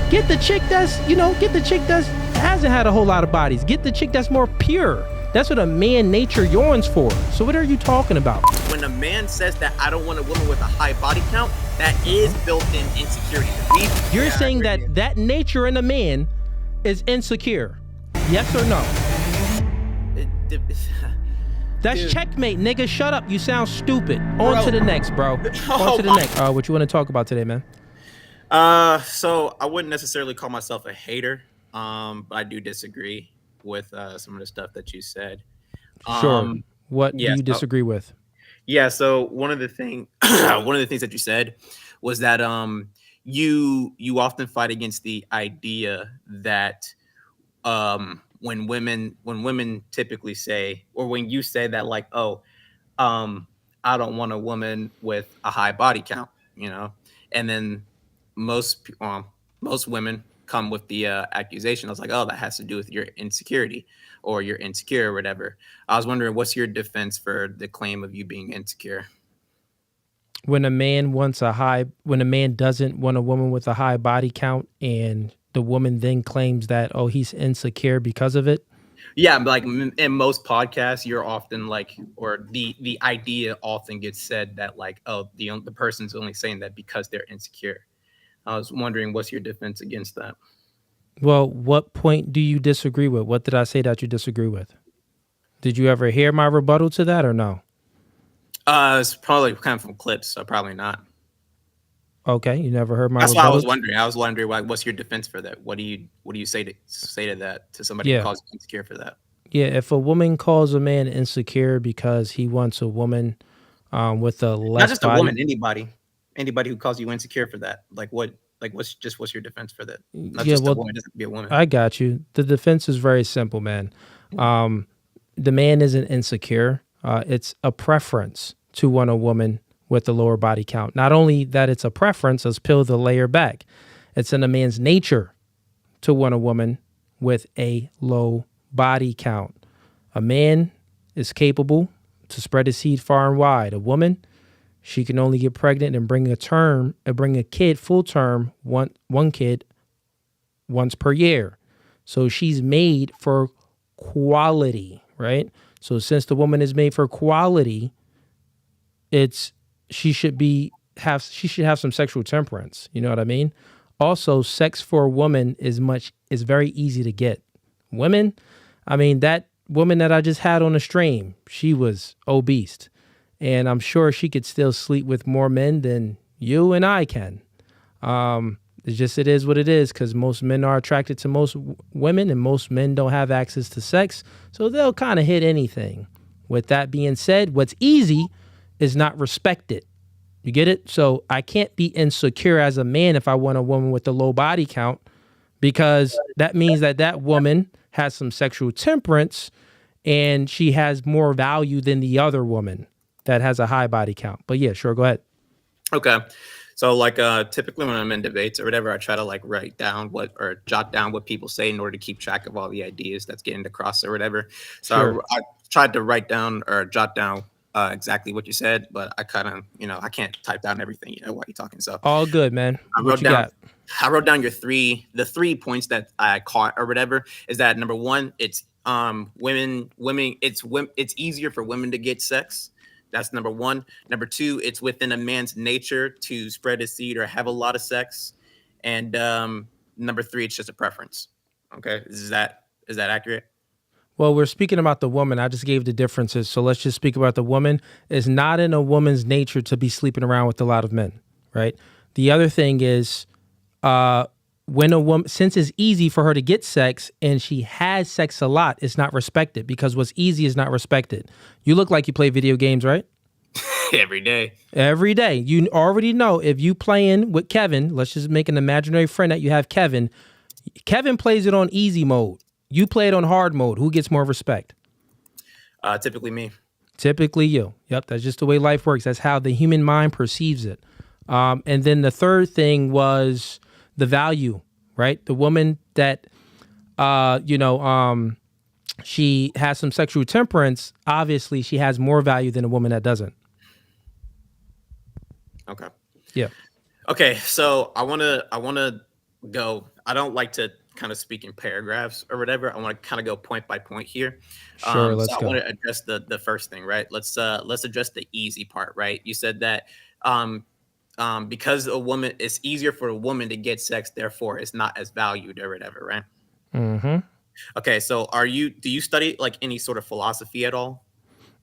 Get the chick that's, get the chick that hasn't had a whole lot of bodies. Get the chick that's more pure. That's what a man nature yearns for. So what are you talking about? When a man says that I don't want a woman with a high body count, that is built-in insecurity. You're saying that nature in a man is insecure. Yes or no? That's Dude. Checkmate, nigga. Shut up. You sound stupid. On to the next, bro. On to the next. What you want to talk about today, man? So I wouldn't necessarily call myself a hater, but I do disagree with some of the stuff that you said. Sure. What do you disagree with? Yeah. So one of the things that you said was that you often fight against the idea that when women typically say, or when you say that, like, I don't want a woman with a high body count, and then most women come with the accusation. I was like, oh, that has to do with your insecurity or you're insecure or whatever. I was wondering, what's your defense for the claim of you being insecure? When a man doesn't want a woman with a high body count and the woman then claims that, oh, he's insecure because of it. Yeah, like in most podcasts, you're often like, or the idea often gets said that, like, oh, the person's only saying that because they're insecure. I was wondering, what's your defense against that? Well, what point do you disagree with? What did I say that you disagree with? Did you ever hear my rebuttal to that or no? It's probably kind of from clips, so probably not. Okay, you never heard my That's rebuttal? what I was wondering, like, what's your defense for that? What do you say to that to somebody who calls you insecure for that? Yeah, if a woman calls a man insecure because he wants a woman with a less not just body, a woman, anybody who calls you insecure for that, what's your defense for that? Not just a woman, it doesn't be a woman. I got you. The defense is very simple, man. The man isn't insecure. It's a preference to want a woman with a lower body count. Not only that it's a preference, let's peel the layer back. It's in a man's nature to want a woman with a low body count. A man is capable to spread his seed far and wide. A woman, she can only get pregnant and bring a kid full term, one kid once per year. So she's made for quality, right? So since the woman is made for quality, she should have some sexual temperance. You know what I mean? Also, sex for a woman is very easy to get. Women, I mean, that woman that I just had on the stream, she was obese. And I'm sure she could still sleep with more men than you and I can. It is what it is, because most men are attracted to most women and most men don't have access to sex. So they'll kind of hit anything. With that being said, what's easy is not respected. You get it? So I can't be insecure as a man if I want a woman with a low body count, because that means that woman has some sexual temperance and she has more value than the other woman that has a high body count. But yeah, sure, go ahead. Okay. So like typically when I'm in debates or whatever, I try to like jot down what people say in order to keep track of all the ideas that's getting across or whatever. So sure. I tried to write down or jot down exactly what you said, but I kind of, I can't type down everything, while you're talking. So all good, man. I wrote down the three points that I caught or whatever. Is that number one, it's women, it's easier for women to get sex. That's number one. Number two, it's within a man's nature to spread his seed or have a lot of sex. And number three, it's just a preference. Okay, is that accurate? Well, we're speaking about the woman. I just gave the differences. So let's just speak about the woman. It's not in a woman's nature to be sleeping around with a lot of men, right? The other thing is when a woman, since it's easy for her to get sex and she has sex a lot, it's not respected, because what's easy is not respected. You look like you play video games, right? Every day. Every day. You already know if you playing with Kevin, let's just make an imaginary friend that you have, Kevin. Kevin plays it on easy mode. You play it on hard mode. Who gets more respect? Typically me. Typically you. Yep, that's just the way life works. That's how the human mind perceives it. And then the third thing was the value, right? The woman that, she has some sexual temperance. Obviously, she has more value than a woman that doesn't. Okay. Yeah. Okay, so I wanna go. I don't like to kind of speak in paragraphs or whatever. I want to kind of go point by point here. Sure, So let's I go. want to address the first thing, right? Let's address the easy part, right? You said that because it's easier for a woman to get sex, therefore it's not as valued or whatever, right? Mm-hmm. Okay, so do you study like any sort of philosophy at all?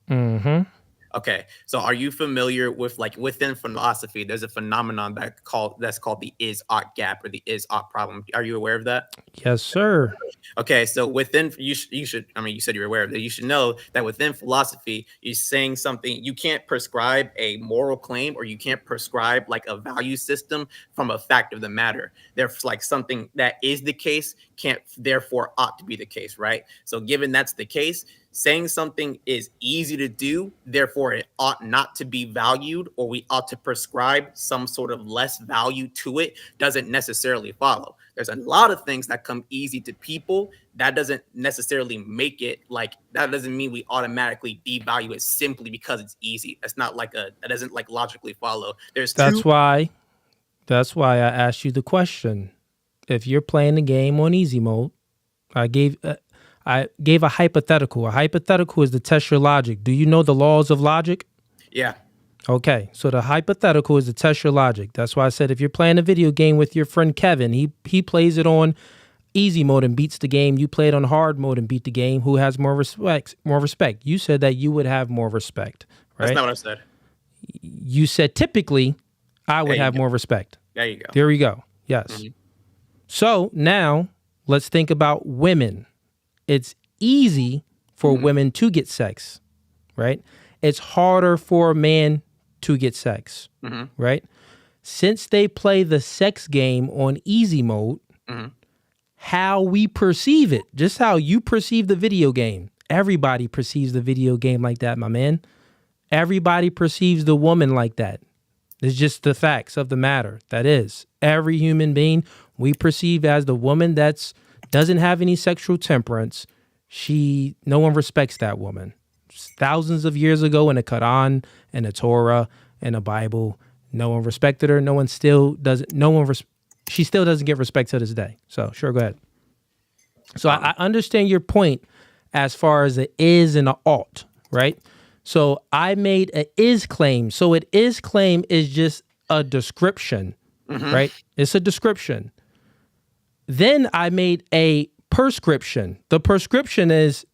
Mm-hmm. Okay, so are you familiar with like within philosophy, there's a phenomenon that's called the is-ought gap or the is-ought problem. Are you aware of that? Yes, sir. Okay, so within you should I mean you said you're aware of that. You should know that within philosophy, you're saying something you can't prescribe a moral claim or you can't prescribe like a value system from a fact of the matter. There's like something that is the case can't therefore ought to be the case, right? So given that's the case, saying something is easy to do, therefore it ought not to be valued, or we ought to prescribe some sort of less value to it, doesn't necessarily follow. There's a lot of things that come easy to people. That doesn't necessarily make it like, that doesn't mean we automatically devalue it simply because it's easy. That doesn't like logically follow. That's why I asked you the question. If you're playing the game on easy mode, I gave a hypothetical. A hypothetical is to test your logic. Do you know the laws of logic? Yeah. Okay, so the hypothetical is to test your logic. That's why I said if you're playing a video game with your friend Kevin, he plays it on easy mode and beats the game. You play it on hard mode and beat the game. Who has more respect? You said that you would have more respect, right? That's not what I said. You said typically I would have more respect. There you go. There we go. Yes. Mm-hmm. So now let's think about women. It's easy for women to get sex, right? It's harder for a man to get sex, right? Since they play the sex game on easy mode, how we perceive it, just how you perceive the video game, everybody perceives the video game like that, my man. Everybody perceives the woman like that. It's just the facts of the matter. That is, every human being we perceive as the woman that's doesn't have any sexual temperance. No one respects that woman. Thousands of years ago in the Quran and the Torah and the Bible, no one respected her. She still doesn't get respect to this day. So sure, go ahead. So I understand your point as far as the is and the ought, right? So I made a is claim. So it is claim is just a description, right? It's a description. Then I made a prescription. The prescription is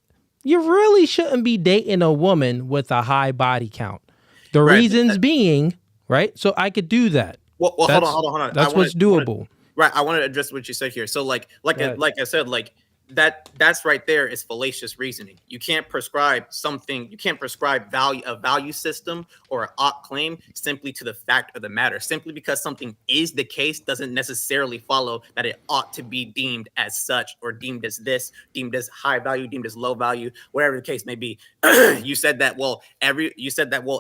you really shouldn't be dating a woman with a high body count. The reasons being, right? So I could do that. Well, hold on. That's what's doable. Right. I want to address what you said here. So like I said, like that's right there is fallacious reasoning. You can't prescribe something. You can't prescribe a value system or an ought claim simply to the fact of the matter. Simply because something is the case doesn't necessarily follow that it ought to be deemed as such or deemed as this, deemed as high value, deemed as low value, whatever the case may be. You said that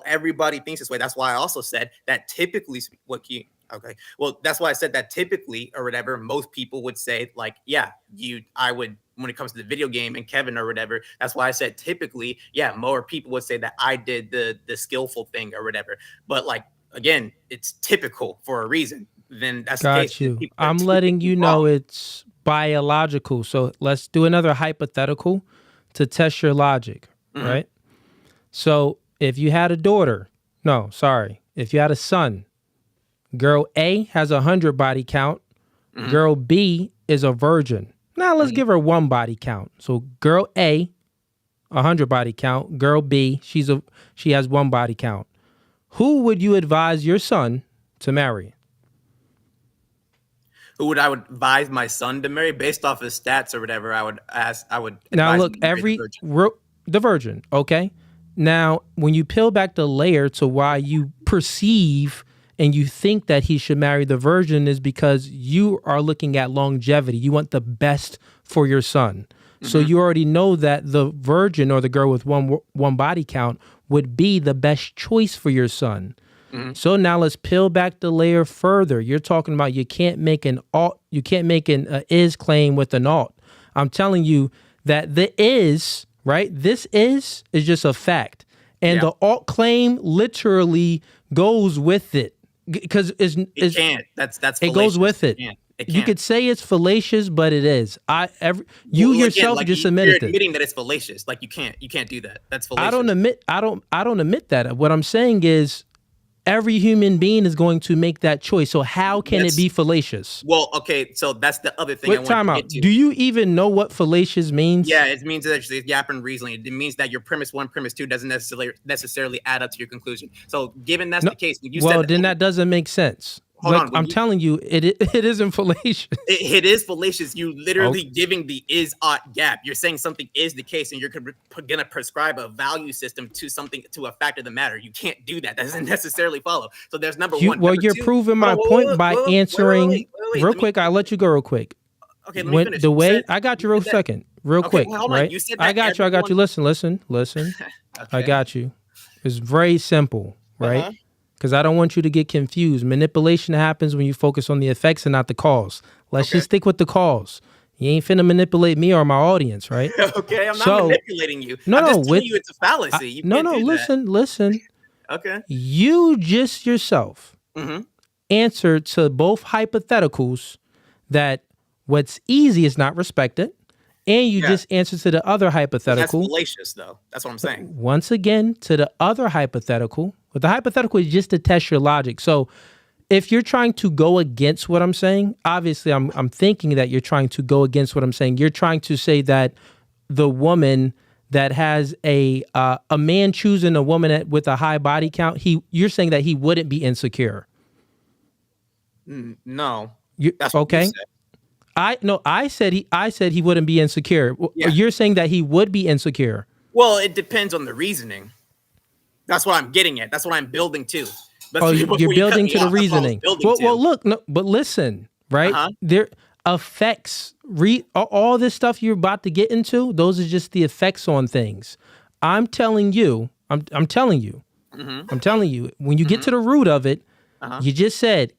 everybody thinks this way. That's why I also said that typically okay. Well, that's why I said that typically or whatever, most people would say like, yeah, I would, when it comes to the video game and Kevin or whatever, that's why I said typically, yeah, more people would say that I did the skillful thing or whatever. But like, again, it's typical for a reason. Then that's got the case. you. I'm letting you know it's biological. So let's do another hypothetical to test your logic, right? So if you had if you had a son, girl A has 100 body count. Girl B is a virgin. Now let's give her one body count. So girl A, 100 body count. Girl B, she has one body count. Who would you advise your son to marry? Who would I advise my son to marry based off his stats or whatever? I would now look, the virgin. Okay. Now when you peel back the layer to why you perceive and you think that he should marry the virgin is because you are looking at longevity. You want the best for your son. So you already know that the virgin or the girl with one body count would be the best choice for your son. So now let's peel back the layer further. You're talking about you can't make an is claim with an ought. I'm telling you that the is, right? This is just a fact. And the ought claim literally goes with it. Because it can't. That's it goes with it. It You can't. could say it's fallacious, but it is. You Well, again, yourself like just you're admitted it. admitting that it's fallacious. Like you can't do that. That's fallacious. I don't admit that. What I'm saying is every human being is going to make that choice. So how can it be fallacious? Well, okay, so that's the other thing I Wait, want time to out. get to. Do you even know what fallacious means? Yeah, it means that there's gap in reasoning. It means that your premise one, premise two doesn't necessarily add up to your conclusion. So, given that's the case, then that doesn't make sense. I'm telling you, it isn't fallacious. It is fallacious. You literally giving the is-ought gap. You're saying something is the case, and you're gonna prescribe a value system to a fact of the matter. You can't do that. That doesn't necessarily follow. So there's number one. Well, you're proving my point by answering real quick. I'll let you go real quick. Okay, let me finish. The way I got you real second, real quick, right? You said I got you. Listen. Okay. I got you. It's very simple, right? Because I don't want you to get confused. Manipulation happens when you focus on the effects and not the cause. Let's just stick with the cause. You ain't finna manipulate me or my audience, right? Okay, I'm not manipulating you. I'm just telling you it's a fallacy. Listen. Okay. You just yourself answered to both hypotheticals that what's easy is not respected, and you just answered to the other hypothetical. That's fallacious, though. That's what I'm saying. Once again, to the other hypothetical. But the hypothetical is just to test your logic. So if you're trying to go against what I'm saying, obviously I'm thinking that you're trying to go against what I'm saying. You're trying to say that the woman that has a man choosing a woman with a high body count, you're saying that he wouldn't be insecure. No. That's okay. I said he wouldn't be insecure. Yeah. You're saying that he would be insecure. Well, it depends on the reasoning. That's what I'm getting at. That's what I'm building to. You're building to the reasoning. Well, look, no, but listen, right? There effects. All this stuff you're about to get into, those are just the effects on things. I'm telling you. I'm telling you. When you get to the root of it, you just said,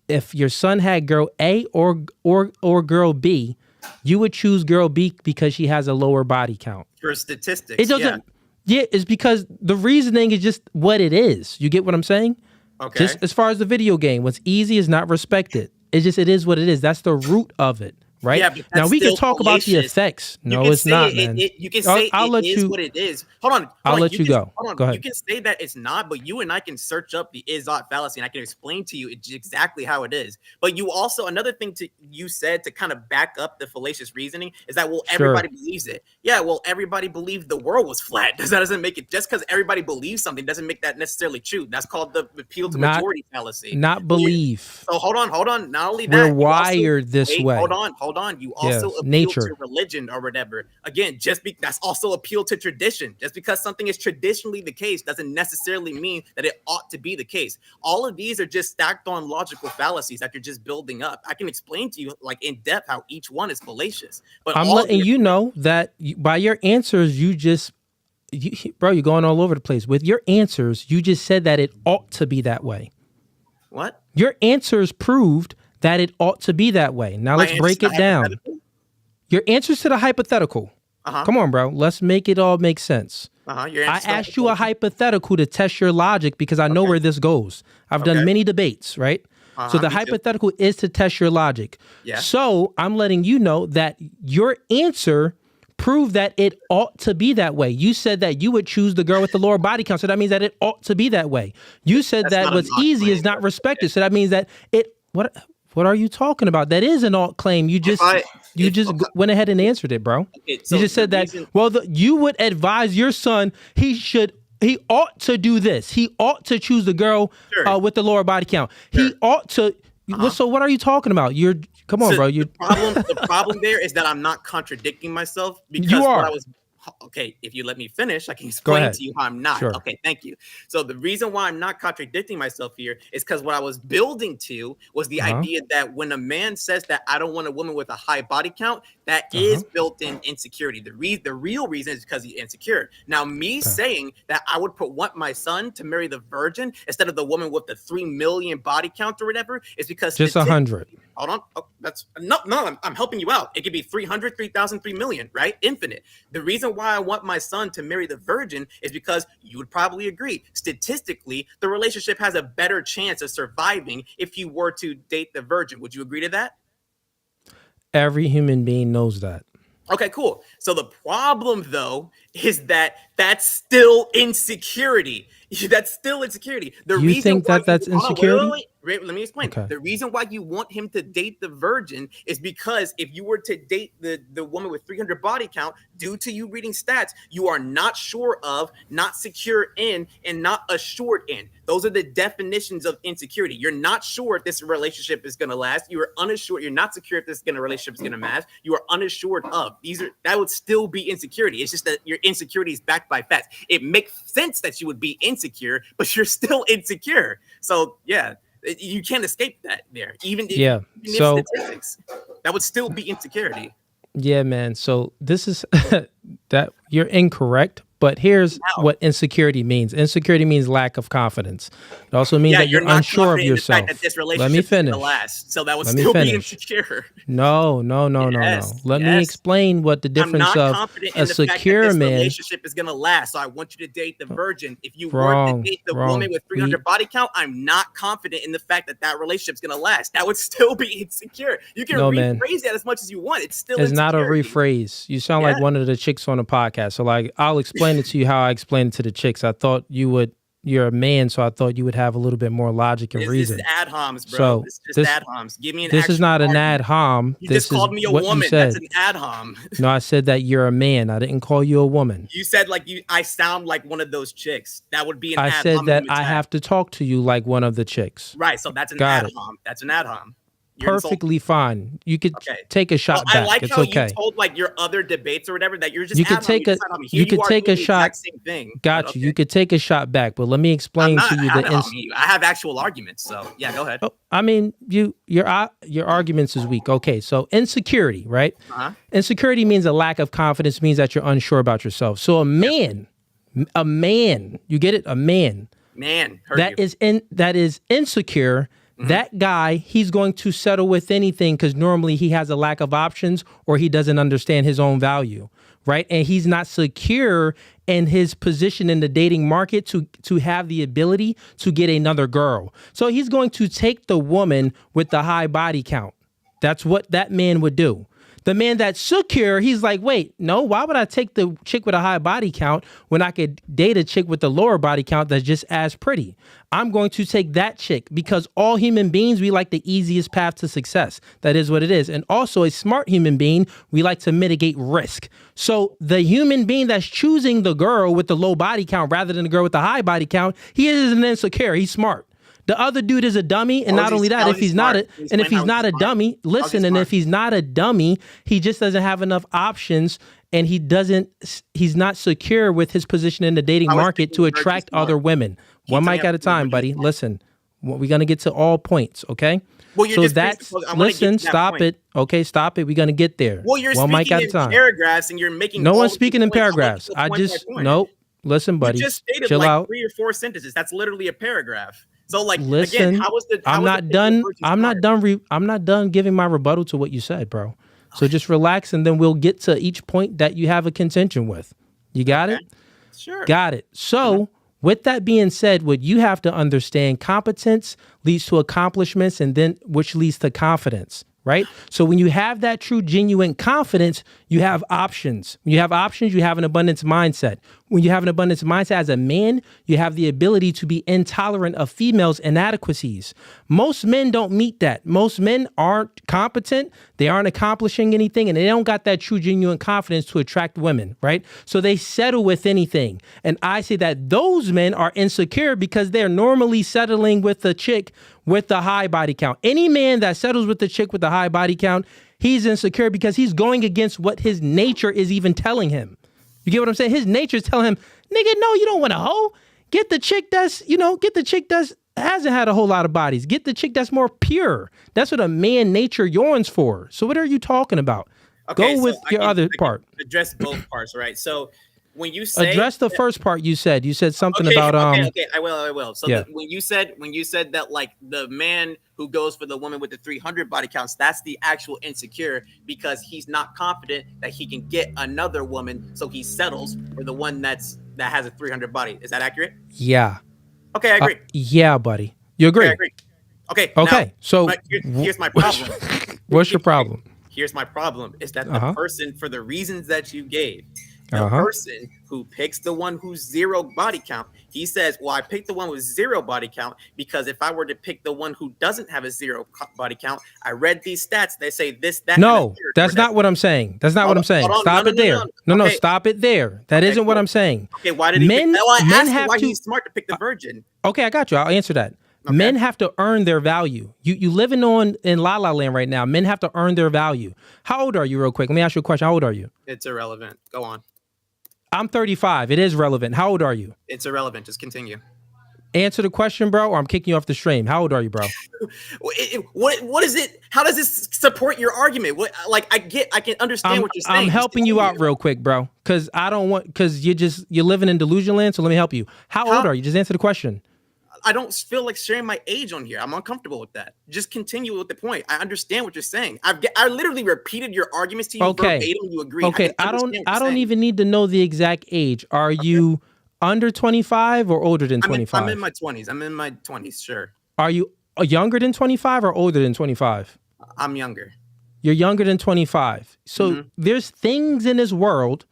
if your son had girl A or girl B, you would choose girl B because she has a lower body count. For statistics, it doesn't. Yeah, it's because the reasoning is just what it is. You get what I'm saying? Okay. Just as far as the video game, what's easy is not respected. It is what it is. That's the root of it. Right? Yeah, but now we can talk about the effects. No, it's not, man. You can say it is what it is. Hold on. I'll let you go. Go ahead. You can say that it's not, but you and I can search up the is-ought fallacy, and I can explain to you exactly how it is. But you also, another thing you said to kind of back up the fallacious reasoning is that, well, everybody believes it. Yeah, well, everybody believed the world was flat. That doesn't make it, just because everybody believes something doesn't make that necessarily true. That's called the appeal to majority fallacy. Not believe. So hold on. Not only that, we're wired this way. Hold on. You also appeal to religion or whatever. Again, that's also appeal to tradition. Just because something is traditionally the case doesn't necessarily mean that it ought to be the case. All of these are just stacked on logical fallacies that you're just building up. I can explain to you like in depth how each one is fallacious. But I'm letting you know that by your answers, bro, you're going all over the place. With your answers, you just said that it ought to be that way. What? Your answers proved that it ought to be that way. Now let's break it down. Your answers to the hypothetical. Come on, bro. Let's make it all make sense. I asked you a hypothetical to test your logic because I know where this goes. I've done many debates, right? So the hypothetical is to test your logic. Yeah. So I'm letting you know that your answer proved that it ought to be that way. You said that you would choose the girl with the lower body count. So that means that it ought to be that way. You said that what's easy is not respected. So that means that what are you talking about? That is an alt claim. You just went ahead and answered it, bro. Okay, so you just said that. You would advise your son he ought to do this. He ought to choose the girl with the lower body count. Sure. He ought to. So what are you talking about? Come on, bro. The problem there is that I'm not contradicting myself because you are. What I was. Okay, if you let me finish, I can explain to you how I'm not. Sure. Okay, thank you. So the reason why I'm not contradicting myself here is because what I was building to was the idea that when a man says that I don't want a woman with a high body count, that is built-in insecurity. The real reason is because he's insecure. Now, me saying that I would want my son to marry the virgin instead of the woman with the 3 million body count or whatever is because just 100. Hold on. Oh, that's no. I'm helping you out. It could be 300, 3,000, 3 million, right? Infinite. The reason why I want my son to marry the virgin is because you would probably agree. Statistically, the relationship has a better chance of surviving if you were to date the virgin. Would you agree to that? Every human being knows that. Okay, cool. So the problem, though, is that that's still insecurity. That's still insecurity. The You reason think why that that's hold on, insecurity? let me explain. Okay. The reason why you want him to date the virgin is because if you were to date the woman with 300 body count, due to you reading stats, you are not sure of, not secure in, and not assured in. Those are the definitions of insecurity. You're not sure if this relationship is going to last. You are unassured. You're not secure if this relationship is going to last. You are unassured of. That would still be insecurity. It's just that your insecurity is backed by facts. It makes sense that you would be insecure, but you're still insecure. So yeah, you can't escape that there. Even so statistics, that would still be insecurity. Yeah, man. So this is that you're incorrect. But here's what insecurity means. Insecurity means lack of confidence. It also means that you're unsure of yourself. Let me finish. So that would still be insecure. No. Let me explain what the difference of a secure man. Relationship is gonna last. So I want you to date the virgin. If you were to date the woman with 300 body count, I'm not confident in the fact that that relationship's gonna last. That would still be insecure. You can rephrase that as much as you want. It's still. It's not a rephrase. You sound like one of the chicks on the podcast. So like, I'll explain it to you how I explained it to the chicks. I thought you're a man, so I thought you would have a little bit more logic and reason. This is ad homs, bro. So this is just ad homs. Give me an This is not an ad hom. You just called me a woman. That's an ad hom. No, I said that you're a man. I didn't call you a woman. You said I sound like one of those chicks. That would be an ad hom. I said that I have to talk to you like one of the chicks. Right, so that's an ad hom. That's an ad hom. Perfectly fine. You could take a shot back. I like it's how okay. you told like your other debates or whatever that you're just. You could take a shot. Same thing. Got you. You could take a shot back, but let me explain to you I have actual arguments, so yeah, go ahead. I mean, your arguments is weak. Okay, so insecurity, right? Insecurity means a lack of confidence. Means that you're unsure about yourself. So a man, you get it? A man. That is insecure. That guy, he's going to settle with anything because normally he has a lack of options or he doesn't understand his own value, right? And he's not secure in his position in the dating market to have the ability to get another girl. So he's going to take the woman with the high body count. That's what that man would do. The man that's secure, he's like, wait, no, why would I take the chick with a high body count when I could date a chick with the lower body count that's just as pretty? I'm going to take that chick because all human beings, we like the easiest path to success. That is what it is. And also a smart human being, we like to mitigate risk. So the human being that's choosing the girl with the low body count rather than the girl with the high body count, he isn't insecure, he's smart. The other dude is a dummy, and not only that, if he's not a dummy, listen, and if he's not a dummy, he just doesn't have enough options, and he's not secure with his position in the dating market to attract other women. One mic at a time, buddy. Listen, we're gonna get to all points, okay? Well, you're stop it. Okay, stop it. We're gonna get there. Well, you're speaking in paragraphs, and you're making no one's speaking in paragraphs. Listen, buddy. You just stated chill out. 3 or 4 sentences. That's literally a paragraph. So listen, again, I'm not done giving my rebuttal to what you said, bro. So just relax and then we'll get to each point that you have a contention with. You got it? Sure. Got it. So with that being said, what you have to understand, competence leads to accomplishments and then which leads to confidence. Right? So when you have that true, genuine confidence, you have options. When you have options, you have an abundance mindset. When you have an abundance mindset as a man, you have the ability to be intolerant of females' inadequacies. Most men don't meet that. Most men aren't competent. They aren't accomplishing anything, and they don't got that true, genuine confidence to attract women, right? So they settle with anything. And I say that those men are insecure because they're normally settling with a chick with the high body count. Any man that settles with the chick with the high body count, he's insecure because he's going against what his nature is even telling him. You get what I'm saying? His nature is telling him, nigga, no, you don't want a hoe. Get the chick that's hasn't had a whole lot of bodies. Get the chick that's more pure. That's what a man nature yearns for. So what are you talking about? Okay, Go with your other part. Address both parts, right? So when you say address the first part, you said something about okay, I will. So when you said that like the man who goes for the woman with the 300 body counts, that's the actual insecure because he's not confident that he can get another woman, so he settles for the one that has a 300 body. Is that accurate? Yeah. Okay, I agree. Yeah, buddy. You agree? Okay, I agree. Okay. Okay. Now, so here's my problem. What's your problem? Here's my problem: is that the person, for the reasons that you gave, the person who picks the one who's 0 body count, he says, well, I picked the one with 0 body count because if I were to pick the one who doesn't have a 0 body count, I read these stats. They say this, that. No, that's not what I'm saying. That's not what I'm saying. Stop it there. No, stop it there. That isn't what I'm saying. Okay, why did he pick? Well, I asked him why he's smart to pick the virgin. Okay, I got you. I'll answer that. Okay. Men have to earn their value. You living in La La Land right now. Men have to earn their value. How old are you, real quick? Let me ask you a question. How old are you? It's irrelevant. Go on. I'm 35. It is relevant. How old are you? It's irrelevant. Just continue. Answer the question, bro, or I'm kicking you off the stream. How old are you, bro? What is it? How does this support your argument? I can understand what you're saying. I'm helping you out real quick, bro, because you're living in delusion land. So let me help you. How old are you? Just answer the question. I don't feel like sharing my age on here. I'm uncomfortable with that. Just continue with the point. I understand what you're saying. I literally repeated your arguments to you verbatim. You agree. Okay. I don't even need to know the exact age. Are you under 25 or older than 25? I'm in my 20s. I'm in my 20s. Sure. Are you younger than 25 or older than 25? I'm younger. You're younger than 25. So there's things in this world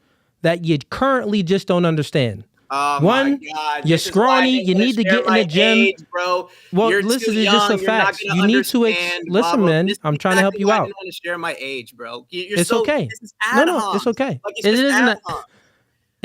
that you currently just don't understand. Oh One, my God. you're scrawny. You need to get in the gym, age, bro. Well, you're listen, it's just a fact. You need to listen, man. I'm trying to help you out. I don't want to share my age, bro. It's okay. No, it's okay. Like, it isn't.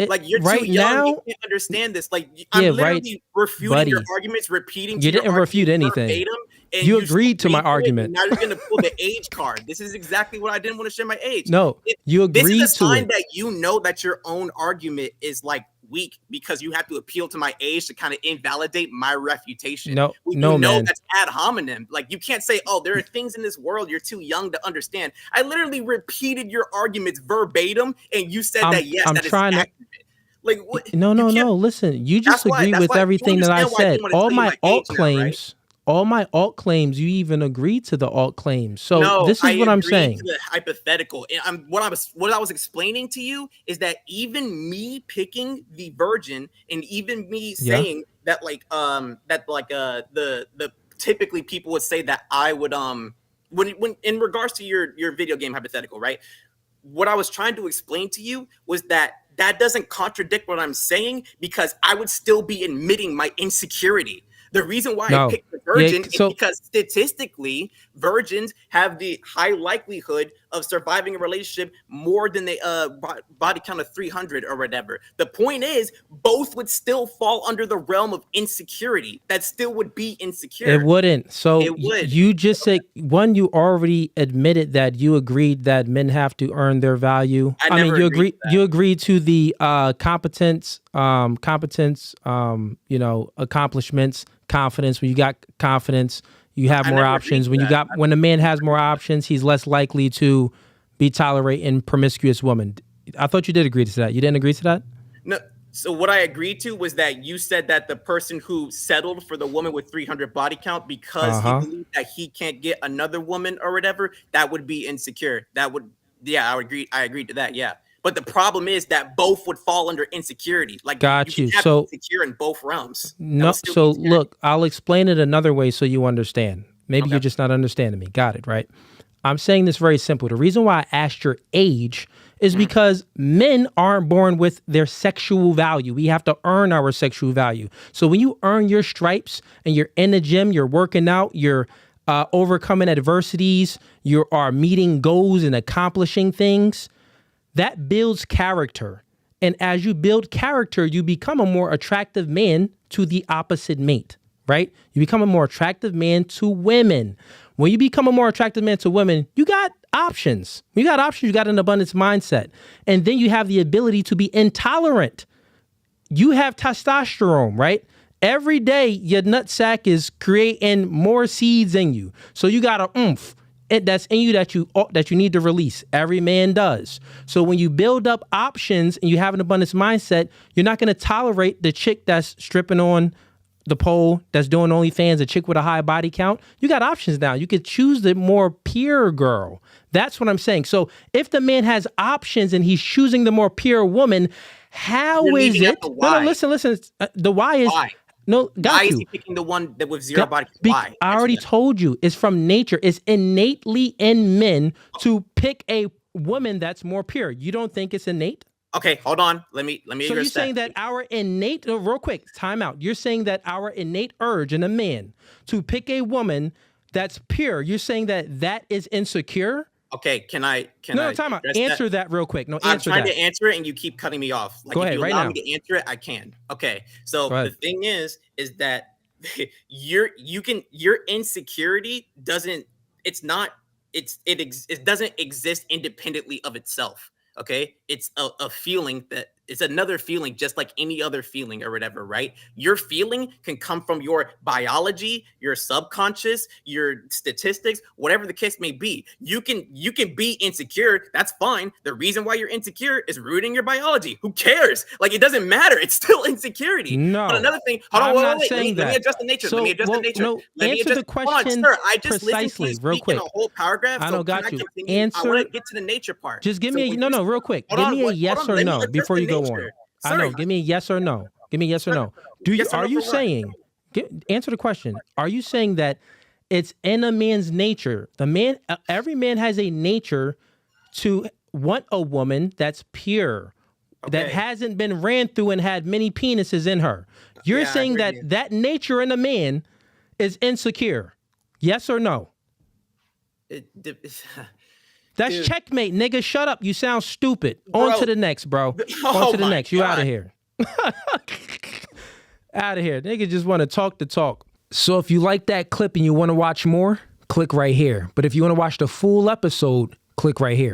Like you're right too young. now, you can't understand this. Like I'm literally refuting your arguments, repeating. You didn't refute anything. Verbatim, you agreed to my argument. Now you're gonna pull the age card. This is exactly what I didn't want to share my age. No, you agreed to it. This is a sign that you know that your own argument is like weak because you have to appeal to my age to kind of invalidate my refutation. No, man. That's ad hominem. Like you can't say, oh, there are things in this world you're too young to understand. I literally repeated your arguments verbatim, and you said that yes, that is accurate. Like what? No. Listen, you just agree with everything that I said. All my alt claims. All my alt claims, you even agreed to the alt claims. So this is what I'm saying. To the hypothetical. And what I was explaining to you is that even me picking the virgin and even me saying that the typically people would say that I would when in regards to your video game hypothetical, right? What I was trying to explain to you was that doesn't contradict what I'm saying because I would still be admitting my insecurity. The reason why I picked the virgin is because statistically, virgins have the high likelihood of surviving a relationship more than they body count of 300 or whatever. The point is, both would still fall under the realm of insecurity. That still would be insecure. It wouldn't. So it would. You just said you already admitted that you agreed that men have to earn their value. You agreed to the competence, accomplishments. Confidence. When you got confidence, you have more options. When a man has more options, he's less likely to be tolerating promiscuous women. I thought you did agree to that. You didn't agree to that? No. So what I agreed to was that you said that the person who settled for the woman with 300 body count because he believed that he can't get another woman or whatever, that would be insecure. I agreed to that. Yeah. But the problem is that both would fall under insecurity. Like, got you. So insecure in both realms. No. So look, I'll explain it another way so you understand. Maybe you're just not understanding me. Got it, right? I'm saying this very simple. The reason why I asked your age is because men aren't born with their sexual value. We have to earn our sexual value. So when you earn your stripes and you're in the gym, you're working out, you're overcoming adversities, you are meeting goals and accomplishing things, that builds character. And as you build character, you become a more attractive man to the opposite mate, right? You become a more attractive man to women. When you become a more attractive man to women, you got options. You got an abundance mindset. And then you have the ability to be intolerant. You have testosterone, right? Every day, your nutsack is creating more seeds in you. So you got a oomph. That's in you that you need to release. Every man does. So when you build up options and you have an abundance mindset, you're not going to tolerate the chick that's stripping on the pole, that's doing OnlyFans, a chick with a high body count. You got options now. You could choose the more pure girl. That's what I'm saying. So if the man has options and he's choosing the more pure woman, how is it? No, listen. The why is No, Why got is you. he picking the one that with zero Got- body? be- Why? I already told you. It's from nature. It's innately in men to pick a woman that's more pure. You don't think it's innate? Okay, hold on. Let me. So you're saying that our innate, real quick, time out. You're saying that our innate urge in a man to pick a woman that's pure, you're saying that is insecure? Okay, can I? No, time out. Answer that real quick. No, I'm answer trying that. to answer it, and you keep cutting me off. Like, Go if ahead, you right allow now. me to answer it, I can. Okay, so the thing is that your insecurity doesn't. It's not. It doesn't exist independently of itself. Okay, it's a feeling that. It's another feeling, just like any other feeling or whatever, right? Your feeling can come from your biology, your subconscious, your statistics, whatever the case may be. You can be insecure. That's fine. The reason why you're insecure is rooted in your biology. Who cares? Like, it doesn't matter. It's still insecurity. No. But another thing, hold on, wait. Let me address the nature. So, Let me address the nature. No, Let me answer address the question sir. I just precisely, listened to you real speak quick. in a whole paragraph. I know, got you. Answer. I want to get to the nature part. Just give me real quick. Give me a yes or no before you go on. I know. Give me a yes or no. Give me a yes or no. Are you saying? Answer the question. Are you saying that it's in a man's nature? Every man has a nature to want a woman that's pure, that hasn't been ran through and had many penises in her. You're saying that nature in a man is insecure. Yes or no? That's checkmate, nigga. Shut up. You sound stupid. Bro. On to the next, bro. On to the next. You out of here. Out of here. Nigga just want to talk the talk. So if you like that clip and you want to watch more, click right here. But if you want to watch the full episode, click right here.